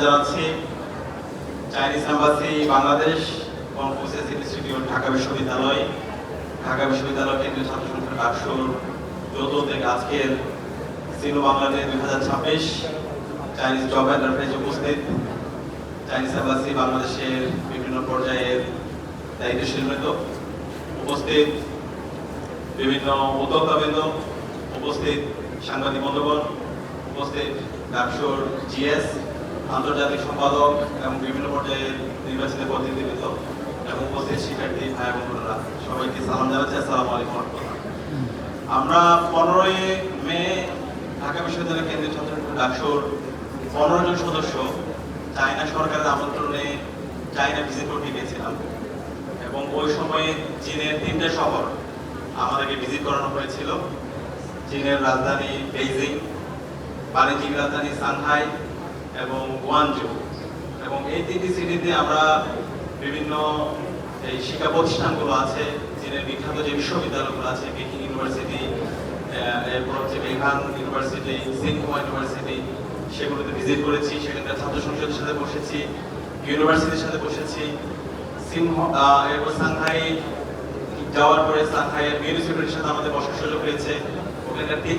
জানাচ্ছি Chinese embassy Bangladesh, Confucius institute Dhaka বিশ্ববিদ্যালয়, ঢাকা বিশ্ববিদ্যালয় কেন্দ্রীয় ছাত্র সংসদ ডাকসুর যৌথ উদ্যোগে আজকের সিনো বাংলাদেশ 2026 চাইনিজ জব এন্টারপ্রাইজ উপস্থিত, চাইনিজ এম্বাসি বাংলাদেশের বিভিন্ন পর্যায়ের দায়িত্বশীল উপস্থিত, বিভিন্ন উদ্যোক্তাবৃন্দ উপস্থিত, সাংবাদিক বন্ধুগণ উপস্থিত, ডাকসুর জিএস, আন্তর্জাতিক সম্পাদক এবং বিভিন্ন পর্যায়ের নির্বাচিত প্রতিনিধিবৃন্দ এবং উপস্থিত শিক্ষার্থী ভাই বোনেরা, সবাইকে সালাম জানাচ্ছি। আসসালামু আলাইকুম। আমরা 15 মে ঢাকা বিশ্ববিদ্যালয় কেন্দ্রীয় ছাত্র সংসদ ডাকসুর 15 জন সদস্য চায়না সরকারের আমন্ত্রণে চায়না ভিজিট করতে গিয়েছিলাম এবং ওই সময়ে চীনের 3টে শহর আমাদেরকে ভিজিট করানো হয়েছিল। চীনের রাজধানী বেইজিং, বাণিজ্যিক রাজধানী সাংহাই এবং গুয়ানজু, এবং এই 3টি সিটিতে আমরা বিভিন্ন এই শিক্ষা প্রতিষ্ঠানগুলো আছে, চীনের বিখ্যাত যে বিশ্ববিদ্যালয়গুলো আছে, পেকিং ইউনিভার্সিটি, এরপর হচ্ছে বেইহান ইউনিভার্সিটি, সিনহুয়া ইউনিভার্সিটি, সেগুলোতে ভিজিট করেছি। সেখানকার ছাত্র সংসদের সাথে বসেছি, ইউনিভার্সিটির সাথে বসেছি। এরপর সাংহাই যাওয়ার পরে সাংহাইয়ের মিউনিসিপ্যালিটির সাথে আমাদের বসার সুযোগ হয়েছে। ওখানকার 3